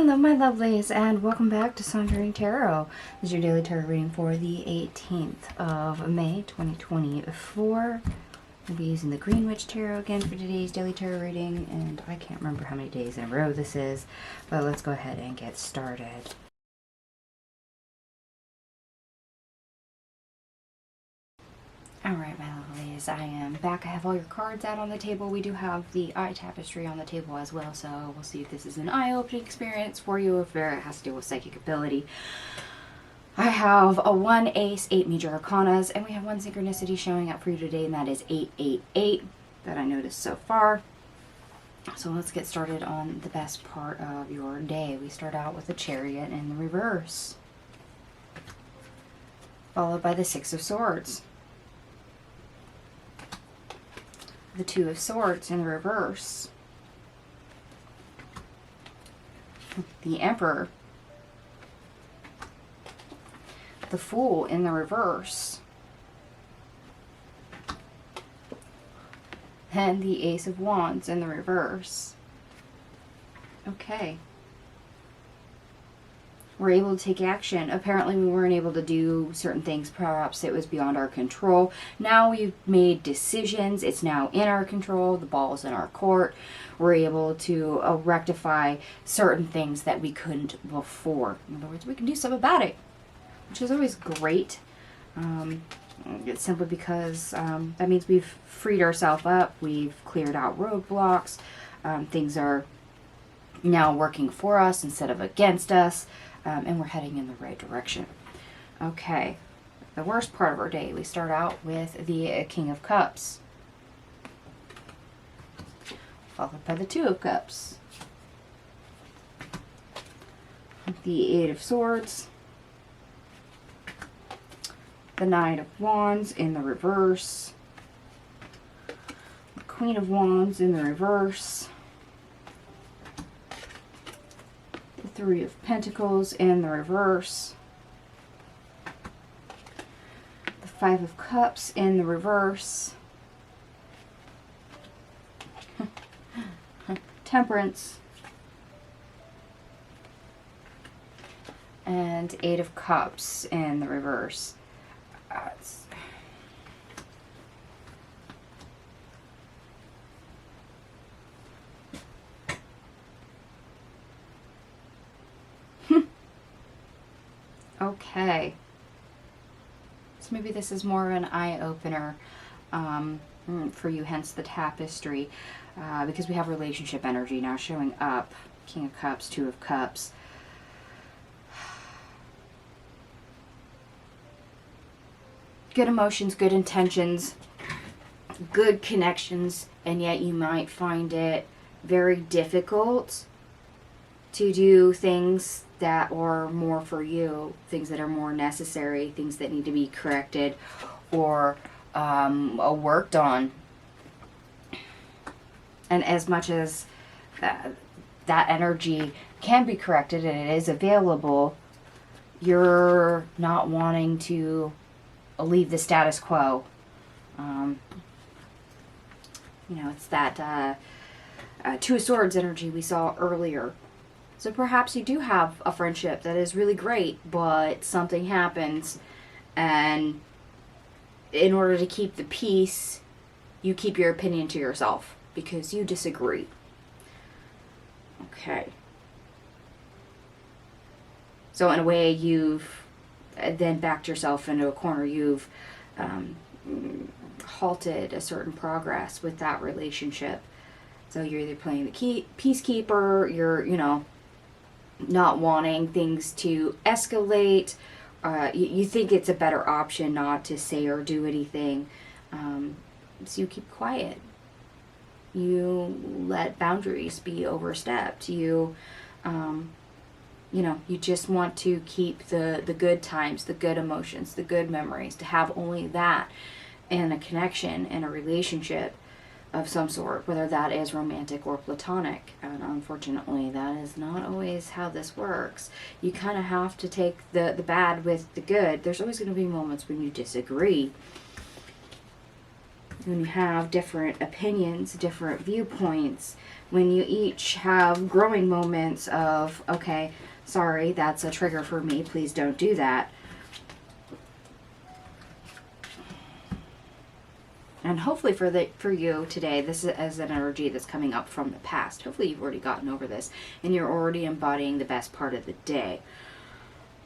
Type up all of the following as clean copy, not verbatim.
Hello, my lovelies, and welcome back to Sauntering Tarot. This is your daily tarot reading for the 18th of May, 2024. I'll be using the Greenwich Tarot again for today's daily tarot reading, and I can't remember how many days in a row this is, but let's go ahead and get started. Alright, my lovelies, I am back. I have all your cards out on the table. We do have the eye tapestry on the table as well, so we'll see if this is an eye-opening experience for you, if it has to do with psychic ability. I have a 1 ace, 8 major arcanas, and we have 1 synchronicity showing up for you today, and that is 888 that I noticed so far. So let's get started on the best part of your day. We start out with the Chariot in the reverse, followed by the 6 of Swords, the 2 of Swords in the reverse, the Emperor, the Fool in the reverse, and the Ace of Wands in the reverse. Okay. We're able to take action. Apparently we weren't able to do certain things. Perhaps it was beyond our control. Now we've made decisions. It's now in our control. The ball is in our court. We're able to rectify certain things that we couldn't before. In other words, we can do something about it, which is always great. It's simply because that means we've freed ourselves up. We've cleared out roadblocks. Things are now working for us instead of against us. And we're heading in the right direction. Okay, the worst part of our day, we start out with the King of Cups, followed by the 2 of Cups, the 8 of Swords, the 9 of Wands in the reverse, the Queen of Wands in the reverse, 3 of Pentacles in the reverse, the 5 of Cups in the reverse, Temperance, and 8 of Cups in the reverse. Okay, so maybe this is more of an eye-opener for you, hence the tapestry, because we have relationship energy now showing up. King of Cups, 2 of Cups. Good emotions, good intentions, good connections, and yet you might find it very difficult to do things that are more for you, things that are more necessary, things that need to be corrected or worked on. And as much as that energy can be corrected and it is available, you're not wanting to leave the status quo. You know, it's that 2 of Swords energy we saw earlier. So perhaps you do have a friendship that is really great, but something happens, and in order to keep the peace, you keep your opinion to yourself because you disagree. Okay. So in a way, you've then backed yourself into a corner. You've halted a certain progress with that relationship. So you're either playing the peacekeeper, you're, you know, not wanting things to escalate. You think it's a better option not to say or do anything. So you keep quiet. You let boundaries be overstepped. You know, you just want to keep the good times, the good emotions, the good memories, to have only that in a connection, in a relationship of some sort, whether that is romantic or platonic. And unfortunately, that is not always how this works. You kind of have to take the bad with the good. There's always going to be moments when you disagree. when you have different opinions, different viewpoints, when you each have growing moments of, okay, sorry, that's a trigger for me, please don't do that. And hopefully for you today, this is an energy that's coming up from the past. Hopefully you've already gotten over this and you're already embodying the best part of the day.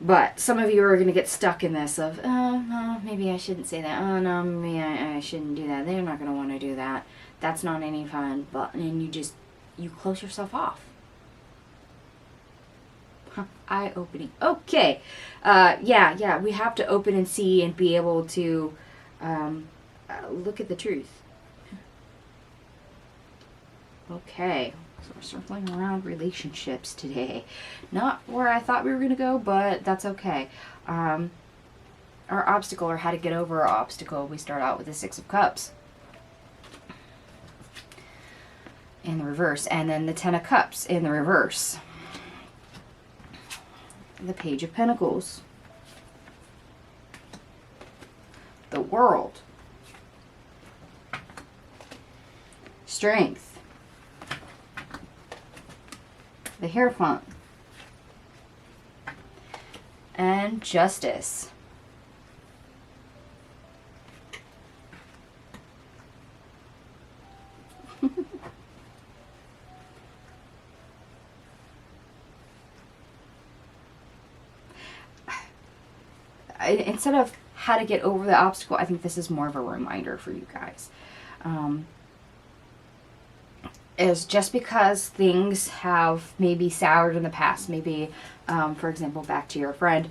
But some of you are going to get stuck in this of, oh, no, maybe I shouldn't say that. Oh, no, maybe I shouldn't do that. They're not going to want to do that. That's not any fun. But, and you close yourself off. Huh, eye-opening. Okay. Yeah, we have to open and see and be able to look at the truth. Okay. So we're circling around relationships today. Not where I thought we were going to go, but that's okay. Our obstacle, or how to get over our obstacle, we start out with the Six of Cups. In the reverse. And then the Ten of Cups in the reverse. The Page of Pentacles. The World. Strength. The Hierophant, and Justice. Instead of how to get over the obstacle, I think this is more of a reminder for you guys. Is just because things have maybe soured in the past, maybe, for example, back to your friend,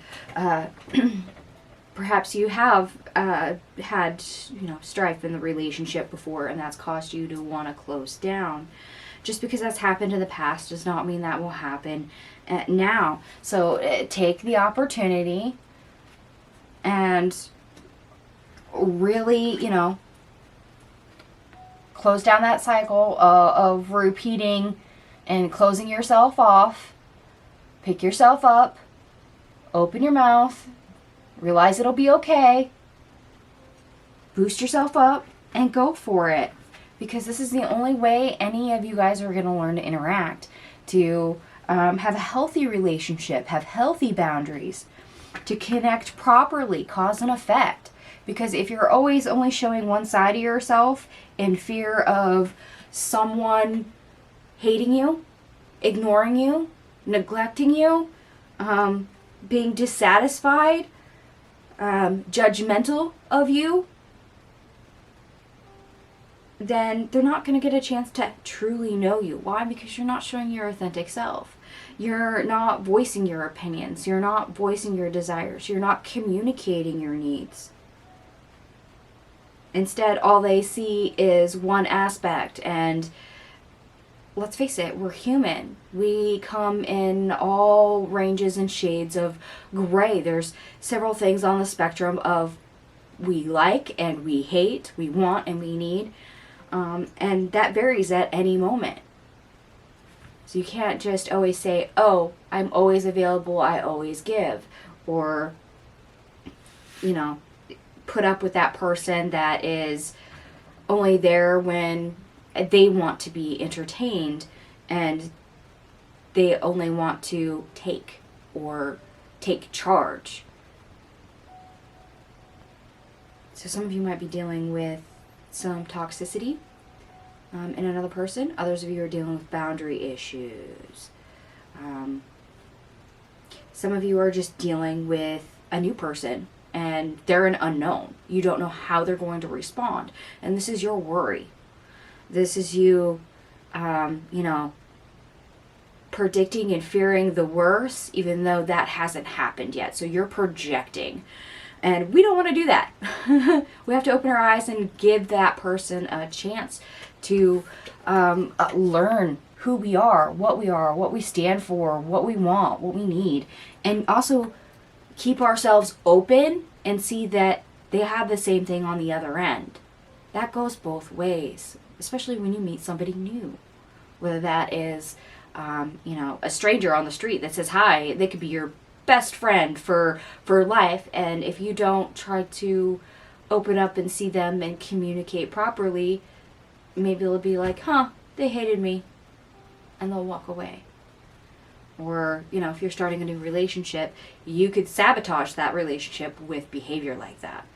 perhaps you have had, strife in the relationship before, and that's caused you to want to close down. Just because that's happened in the past does not mean that will happen now. So take the opportunity and really, close down that cycle of repeating and closing yourself off. Pick yourself up. Open your mouth. Realize it'll be okay. Boost yourself up and go for it. Because this is the only way any of you guys are going to learn to interact. To have a healthy relationship. Have healthy boundaries. To connect properly. Cause and effect. Because if you're always only showing one side of yourself in fear of someone hating you, ignoring you, neglecting you, being dissatisfied, judgmental of you, then they're not going to get a chance to truly know you. Why? Because you're not showing your authentic self. You're not voicing your opinions. You're not voicing your desires. You're not communicating your needs. Instead, all they see is one aspect, and let's face it, we're human. We come in all ranges and shades of gray. There's several things on the spectrum of we like and we hate, we want and we need, and that varies at any moment. So you can't just always say, oh, I'm always available, I always give, or, put up with that person that is only there when they want to be entertained and they only want to take charge. So some of you might be dealing with some toxicity in another person. Others of you are dealing with boundary issues. Some of you are just dealing with a new person and they're an unknown. You don't know how they're going to respond. And this is your worry. This is you, predicting and fearing the worst, even though that hasn't happened yet. So you're projecting. And we don't want to do that. We have to open our eyes and give that person a chance to learn who we are, what we stand for, what we want, what we need. And also keep ourselves open and see that they have the same thing on the other end. That goes both ways, especially when you meet somebody new. Whether that is, a stranger on the street that says hi. They could be your best friend for life. And if you don't try to open up and see them and communicate properly, maybe they'll be like, huh, they hated me, and they'll walk away. Or, you know, if you're starting a new relationship, you could sabotage that relationship with behavior like that.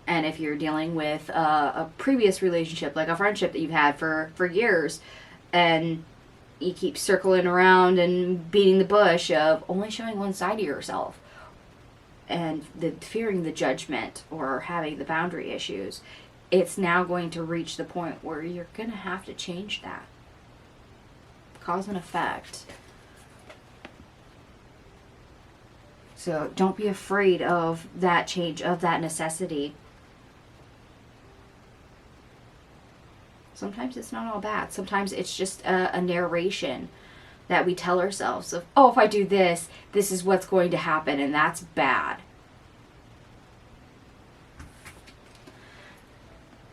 And if you're dealing with a previous relationship, like a friendship that you've had for years, and you keep circling around and beating the bush of only showing one side of yourself, and fearing the judgment or having the boundary issues, it's now going to reach the point where you're going to have to change that. Cause and effect. So don't be afraid of that change, of that necessity. Sometimes it's not all bad. Sometimes it's just a narration that we tell ourselves of, oh, if I do this, this is what's going to happen, and that's bad.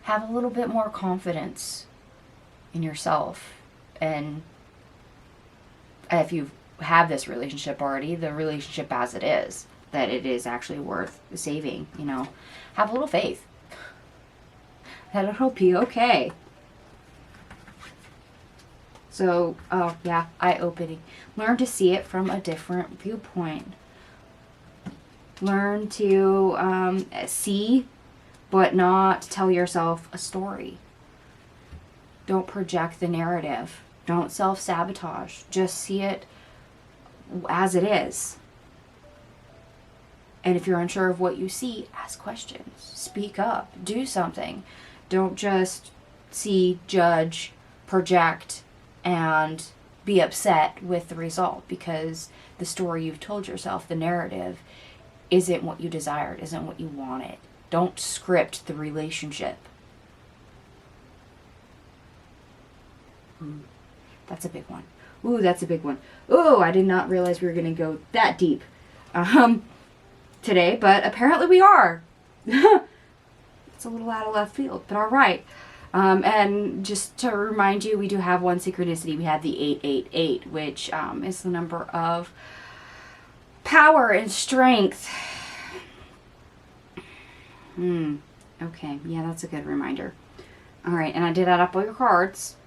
Have a little bit more confidence in yourself. And if you have this relationship already, the relationship as it is, that it is actually worth saving, you know. Have a little faith. That it'll be okay. So, oh yeah, eye-opening. Learn to see it from a different viewpoint. Learn to see, but not tell yourself a story. Don't project the narrative. Don't self-sabotage. Just see it as it is. And if you're unsure of what you see, ask questions. Speak up. Do something. Don't just see, judge, project, and be upset with the result, because the story you've told yourself, the narrative, isn't what you desired, isn't what you wanted. Don't script the relationship. That's a big one. Ooh, that's a big one. Ooh, I did not realize we were going to go that deep today, but apparently we are. It's a little out of left field, but all right. And just to remind you, we do have one synchronicity. We have the 888, which is the number of power and strength. Okay, yeah, that's a good reminder. All right, and I did add up all your cards.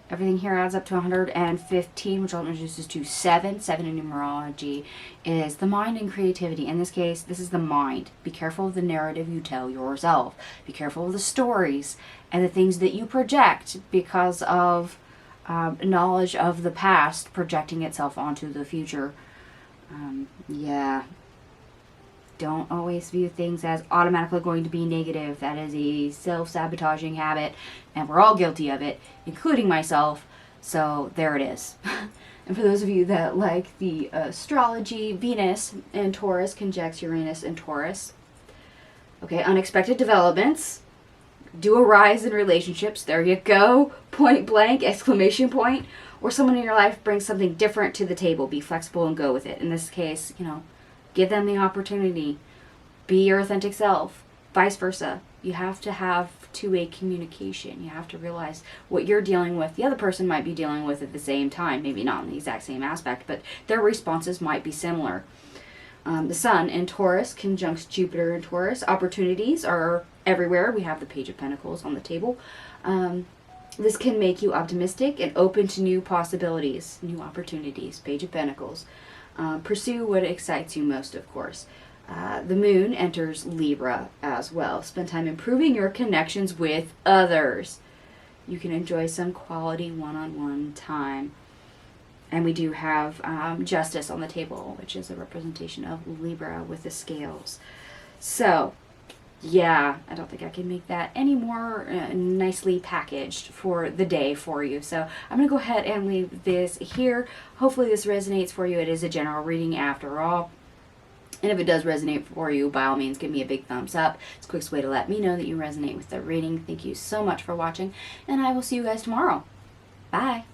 Everything here adds up to 115, which introduces to 7. 7 in numerology is the mind and creativity. In this case, this is the mind. Be careful of the narrative you tell yourself. Be careful of the stories and the things that you project because of knowledge of the past projecting itself onto the future. Yeah. Don't always view things as automatically going to be negative. That is a self-sabotaging habit, and we're all guilty of it, including myself. So there it is. And for those of you that like the astrology, Venus and Taurus conjunct Uranus and Taurus. Okay, unexpected developments do arise in relationships. There you go. Point blank, exclamation point. Or someone in your life brings something different to the table. Be flexible and go with it. In this case, you know, give them the opportunity. Be your authentic self. Vice versa. You have to have two-way communication. You have to realize what you're dealing with, the other person might be dealing with at the same time. Maybe not in the exact same aspect, but their responses might be similar. The Sun in Taurus conjuncts Jupiter in Taurus. Opportunities are everywhere. We have the Page of Pentacles on the table. This can make you optimistic and open to new possibilities, new opportunities. Page of Pentacles. Pursue what excites you most, of course. The Moon enters Libra as well. Spend time improving your connections with others. You can enjoy some quality one-on-one time. And we do have Justice on the table, which is a representation of Libra with the scales. So, yeah, I don't think I can make that any more nicely packaged for the day for you. So I'm going to go ahead and leave this here. Hopefully this resonates for you. It is a general reading after all. And if it does resonate for you, by all means, give me a big thumbs up. It's the quickest way to let me know that you resonate with the reading. Thank you so much for watching, and I will see you guys tomorrow. Bye.